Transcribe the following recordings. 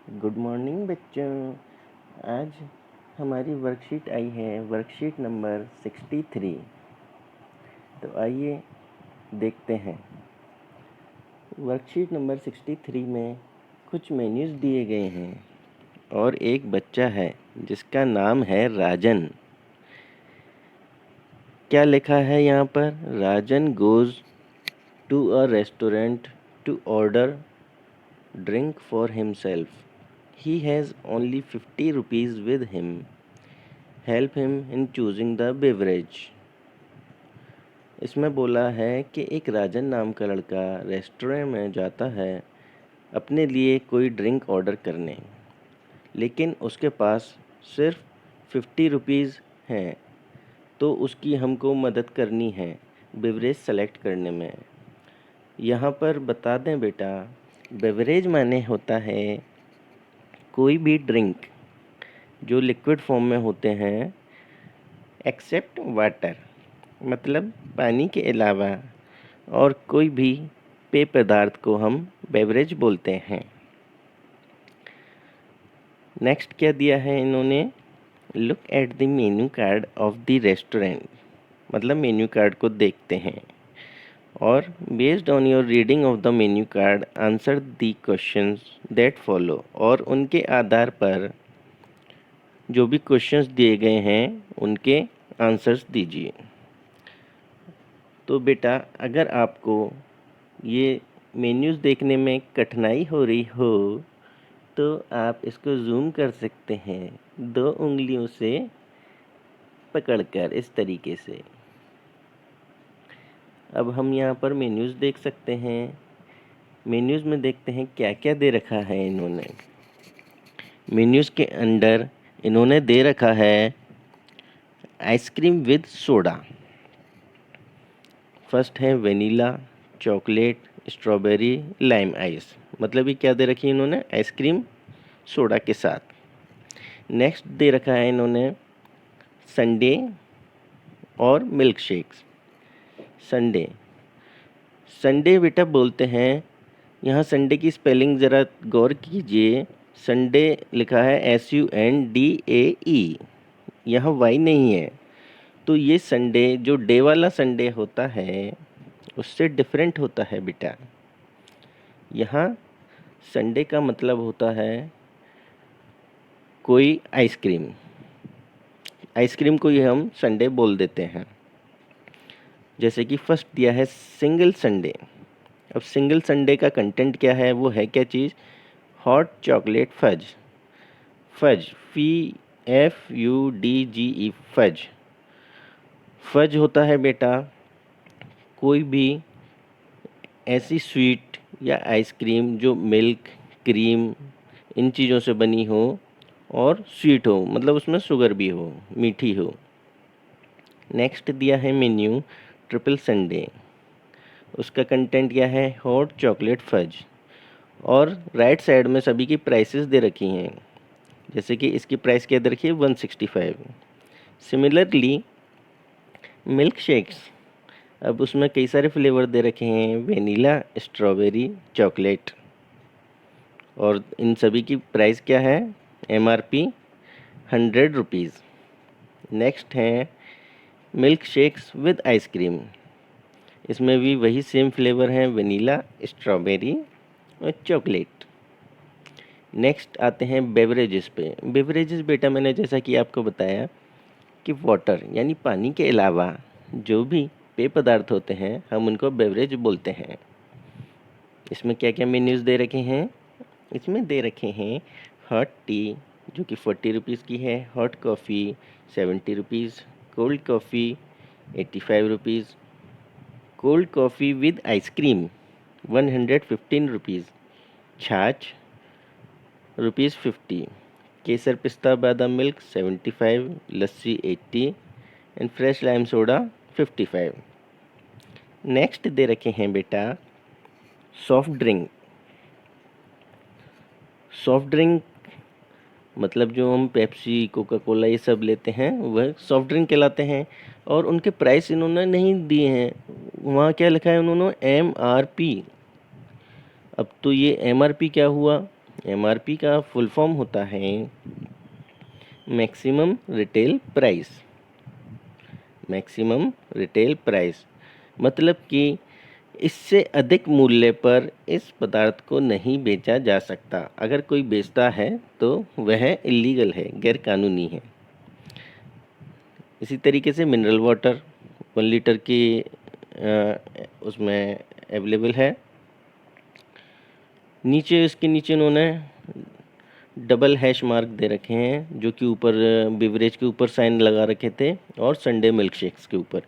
Good morning बच्चों। आज हमारी वर्कशीट आई है, वर्कशीट नंबर 63। तो आइए देखते हैं। वर्कशीट नंबर 63 में कुछ मेन्यूज़ दिए गए हैं और एक बच्चा है जिसका नाम है राजन। क्या लिखा है यहाँ पर? Rajan goes to a restaurant to order drink for himself. He has only 50 rupees with him. Help him in choosing the beverage. इसमें बोला है कि एक राजन नाम का लड़का रेस्टोरेंट में जाता है अपने लिए कोई ड्रिंक ऑर्डर करने, लेकिन उसके पास सिर्फ 50 रुपीज़ हैं। तो उसकी हमको मदद करनी है बेवरेज सेलेक्ट करने में। यहाँ पर बता दें बेटा, बेवरेज माने होता है कोई भी ड्रिंक जो लिक्विड फॉर्म में होते हैं एक्सेप्ट वाटर, मतलब पानी के अलावा और कोई भी पेय पदार्थ को हम बेवरेज बोलते हैं। नेक्स्ट क्या दिया है इन्होंने? Look at the menu card of the restaurant, मतलब मेन्यू कार्ड को देखते हैं और based on your reading of the menu card answer the questions that follow, और उनके आधार पर जो भी क्वेश्चंस दिए गए हैं उनके आंसर्स दीजिए। तो बेटा, अगर आपको ये मेन्यूज़ देखने में कठिनाई हो रही हो तो आप इसको जूम कर सकते हैं 2 उंगलियों से पकड़कर, इस तरीके से। अब हम यहाँ पर मेन्यूज़ देख सकते हैं। मेन्यूज़ में देखते हैं क्या क्या दे रखा है इन्होंने। मेन्यूज़ के अंदर इन्होंने दे रखा है आइसक्रीम विद सोडा। फर्स्ट है vanilla, chocolate, strawberry, lime ice, मतलब ये क्या दे रखी है इन्होंने? आइसक्रीम सोडा के साथ। नेक्स्ट दे रखा है इन्होंने संडे और मिल्क शेक्स। संडे, संडे बेटा बोलते हैं, यहाँ संडे की स्पेलिंग ज़रा गौर कीजिए। संडे लिखा है SUNDAE, यहाँ वाई नहीं है। तो ये संडे जो डे वाला संडे होता है उससे डिफरेंट होता है बेटा। यहाँ संडे का मतलब होता है कोई आइसक्रीम, आइसक्रीम को ही हम संडे बोल देते हैं। जैसे कि फर्स्ट दिया है सिंगल संडे। अब सिंगल संडे का कंटेंट क्या है? वो है क्या चीज़? Hot chocolate fudge. Fudge, FUDGE, fudge. Fudge होता है बेटा कोई भी ऐसी स्वीट या आइसक्रीम जो मिल्क, क्रीम, इन चीज़ों से बनी हो और स्वीट हो, मतलब उसमें शुगर भी हो, मीठी हो। नेक्स्ट दिया है मेन्यू ट्रिपल संडे। उसका कंटेंट क्या है? Hot chocolate fudge. और राइट साइड में सभी की प्राइसेस दे रखी हैं। जैसे कि इसकी प्राइस क्या दे रखी है? 165। सिमिलरली मिल्क शेक्स, अब उसमें कई सारे फ्लेवर दे रखे हैं, वेनीला, स्ट्रॉबेरी, चॉकलेट, और इन सभी की प्राइस क्या है? MRP 100 rupees. नेक्स्ट है मिल्क शेक्स विद आइसक्रीम। इसमें भी वही सेम फ्लेवर हैं, वेनीला, स्ट्रॉबेरी और चॉकलेट। नेक्स्ट आते हैं बेवरेजेस पे। बेवरेजेस बेटा मैंने जैसा कि आपको बताया कि वाटर यानी पानी के अलावा जो भी पेय पदार्थ होते हैं हम उनको बेवरेज बोलते हैं। इसमें क्या क्या मेन्यूज़ दे रखे हैं? इसमें दे रखे हैं हॉट टी जो कि 40 रुपीज़ की है, hot coffee 70 rupees, cold coffee 85 rupees, cold coffee with ice cream 115 rupees, छाछ ₹50, केसर पिस्ता बादाम milk 75, lassi 80 and fresh lime soda 55। Next दे रखे हैं बेटा सॉफ्ट ड्रिंक। सॉफ्ट ड्रिंक मतलब जो हम पेप्सी, कोका कोला ये सब लेते हैं वह सॉफ्ट ड्रिंक कहलाते हैं, और उनके प्राइस इन्होंने नहीं दिए हैं। वहाँ क्या लिखा है उन्होंने? MRP। अब तो ये MRP क्या हुआ? एमआरपी का फुल फॉर्म होता है maximum retail price. Maximum retail price मतलब कि इससे अधिक मूल्य पर इस पदार्थ को नहीं बेचा जा सकता। अगर कोई बेचता है तो वह इलीगल है, गैर कानूनी है। इसी तरीके से मिनरल वाटर 1 लीटर की उसमें अवेलेबल है। नीचे इसके नीचे उन्होंने डबल हैश मार्क दे रखे हैं जो कि ऊपर बिवरेज के ऊपर साइन लगा रखे थे और संडे मिल्क शेक्स के ऊपर।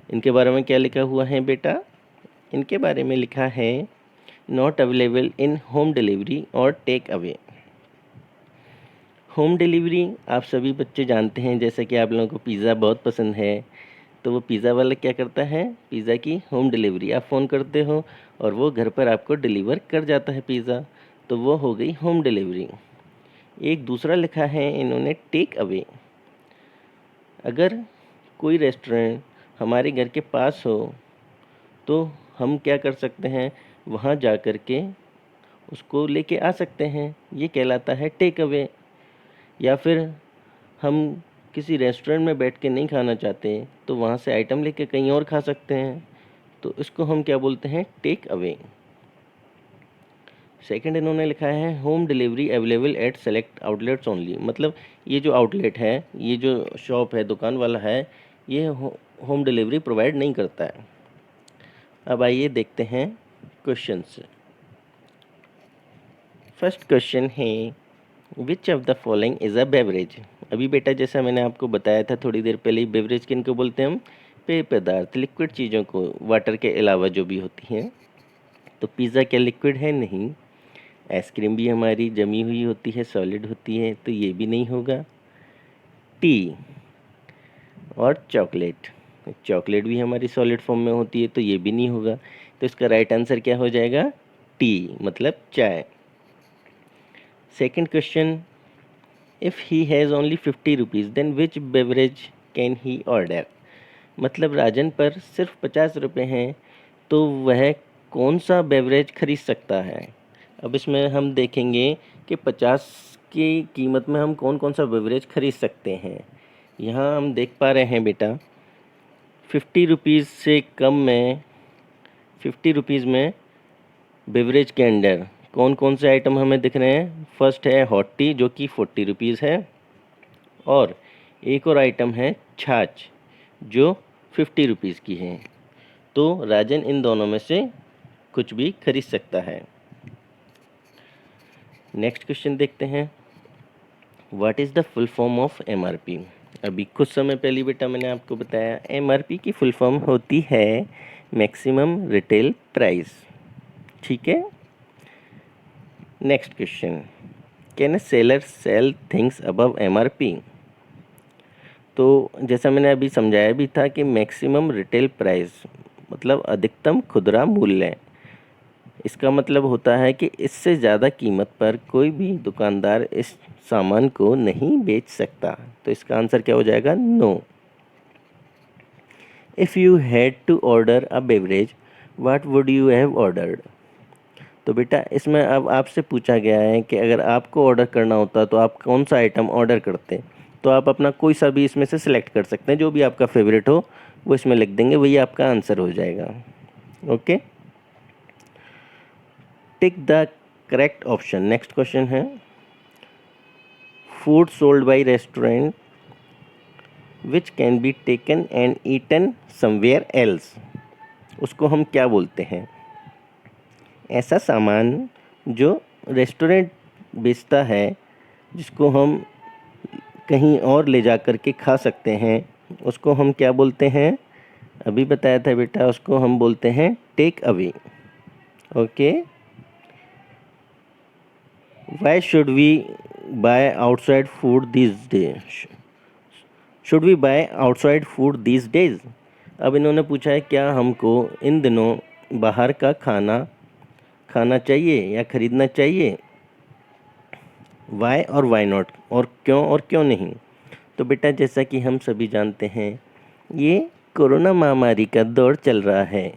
इनके बारे में क्या लिखा हुआ है बेटा? इनके बारे में लिखा है not available in home delivery और टेक अवे। होम डिलीवरी आप सभी बच्चे जानते हैं, जैसे कि आप लोगों को पिज़्ज़ा बहुत पसंद है तो वो पिज़्ज़ा वाला क्या करता है, पिज़्ज़ा की होम डिलीवरी। आप फ़ोन करते हो और वो घर पर आपको डिलीवर कर जाता है पिज़्ज़ा, तो वो हो गई होम डिलीवरी। एक दूसरा लिखा है इन्होंने टेक अवे। अगर कोई रेस्टोरेंट हमारे घर के पास हो तो हम क्या कर सकते हैं, वहाँ जा कर के उसको लेके आ सकते हैं, ये कहलाता है टेक अवे। या फिर हम किसी रेस्टोरेंट में बैठ के नहीं खाना चाहते तो वहाँ से आइटम लेके कहीं और खा सकते हैं, तो इसको हम क्या बोलते हैं, टेक अवे। सेकंड इन्होंने लिखा है home delivery available at select outlets only. मतलब ये जो आउटलेट है, ये जो शॉप है, दुकान वाला है, ये होम डिलीवरी प्रोवाइड नहीं करता है। अब आइए देखते हैं क्वेश्चंस। फर्स्ट क्वेश्चन है which of the following is a beverage. अभी बेटा जैसा मैंने आपको बताया था थोड़ी देर पहले ही, बेवरेज किन को बोलते हैं हम, पेय पदार्थ, लिक्विड चीज़ों को, वाटर के अलावा जो भी होती हैं। तो पिज़्ज़ा क्या लिक्विड है? नहीं। आइसक्रीम भी हमारी जमी हुई होती है, सॉलिड होती है, तो ये भी नहीं होगा। टी और चॉकलेट, चॉकलेट भी हमारी सॉलिड फॉर्म में होती है, तो ये भी नहीं होगा। तो इसका राइट आंसर क्या हो जाएगा, टी मतलब चाय। Second question, if he has only 50 rupees then which beverage can he order. मतलब राजन पर सिर्फ 50 रुपये हैं तो वह कौन सा बेवरेज खरीद सकता है। अब इसमें हम देखेंगे कि 50 की कीमत में हम कौन कौन सा बेवरेज खरीद सकते हैं। यहाँ हम देख पा रहे हैं बेटा 50 रुपीज़ से कम में, 50 रुपीज़ में बेवरेज के अंडर कौन कौन से आइटम हमें दिख रहे हैं। फर्स्ट है हॉट टी जो कि 40 रुपीज़ है, और एक और आइटम है छाछ जो 50 रुपीज़ की है। तो राजन इन दोनों में से कुछ भी खरीद सकता है। नेक्स्ट क्वेश्चन देखते हैं, what is the full form of MRP. अभी कुछ समय पहले बेटा मैंने आपको बताया एमआरपी की फुल फॉर्म होती है मैक्सिमम रिटेल प्राइस। ठीक है। Next question, can a seller sell things above MRP. तो जैसा मैंने अभी समझाया भी था कि मैक्सिमम रिटेल प्राइस मतलब अधिकतम खुदरा मूल्य, इसका मतलब होता है कि इससे ज़्यादा कीमत पर कोई भी दुकानदार इस सामान को नहीं बेच सकता। तो इसका आंसर क्या हो जाएगा, no. If you had to order a beverage what would you have ordered. तो बेटा इसमें अब आपसे पूछा गया है कि अगर आपको ऑर्डर करना होता तो आप कौन सा आइटम ऑर्डर करते। तो आप अपना कोई सा भी इसमें से सिलेक्ट कर सकते हैं, जो भी आपका फेवरेट हो वो इसमें लिख देंगे, वही आपका आंसर हो जाएगा। Okay, tick the correct option. Next question है food sold by restaurant which can be taken and eaten somewhere else. उसको हम क्या बोलते हैं, ऐसा सामान जो रेस्टोरेंट बेचता है जिसको हम कहीं और ले जा कर के खा सकते हैं, उसको हम क्या बोलते हैं, अभी बताया था बेटा, उसको हम बोलते हैं take away. Okay, why should we buy outside food this day, should we buy outside food this days. अब इन्होंने पूछा है क्या हमको इन दिनों बाहर का खाना खाना चाहिए या ख़रीदना चाहिए, वाई और वाई नॉट, और क्यों नहीं। तो बेटा जैसा कि हम सभी जानते हैं ये कोरोना महामारी का दौर चल रहा है,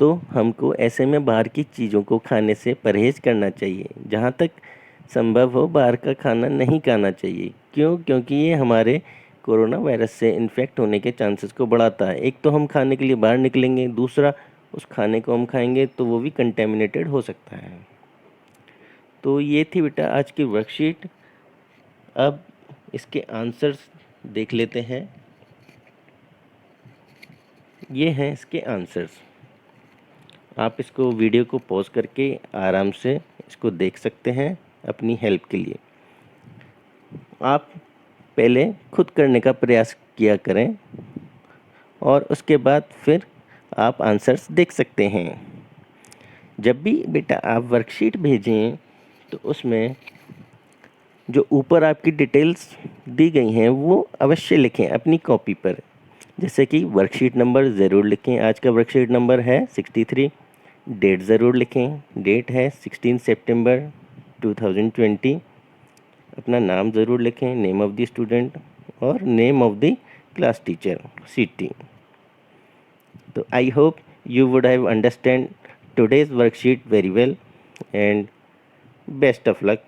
तो हमको ऐसे में बाहर की चीज़ों को खाने से परहेज़ करना चाहिए। जहाँ तक संभव हो बाहर का खाना नहीं खाना चाहिए। क्यों? क्योंकि ये हमारे कोरोना वायरस से इन्फेक्ट होने के चांसेस को बढ़ाता है। एक तो हम खाने के लिए बाहर निकलेंगे, दूसरा उस खाने को हम खाएंगे तो वो भी कंटेमिनेटेड हो सकता है। तो ये थी बेटा आज की वर्कशीट। अब इसके आंसर्स देख लेते हैं। ये हैं इसके आंसर्स। आप इसको वीडियो को पॉज करके आराम से इसको देख सकते हैं अपनी हेल्प के लिए। आप पहले खुद करने का प्रयास किया करें और उसके बाद फिर आप आंसर्स देख सकते हैं। जब भी बेटा आप वर्कशीट भेजें तो उसमें जो ऊपर आपकी डिटेल्स दी गई हैं वो अवश्य लिखें अपनी कॉपी पर। जैसे कि वर्कशीट नंबर ज़रूर लिखें। आज का वर्कशीट नंबर है 63। डेट ज़रूर लिखें। डेट है 16 सितंबर 2020। अपना नाम ज़रूर लिखें, नेम ऑफ़ द स्टूडेंट और name of the class teacher city. तो I hope you would have understand today's worksheet very well, and best of luck.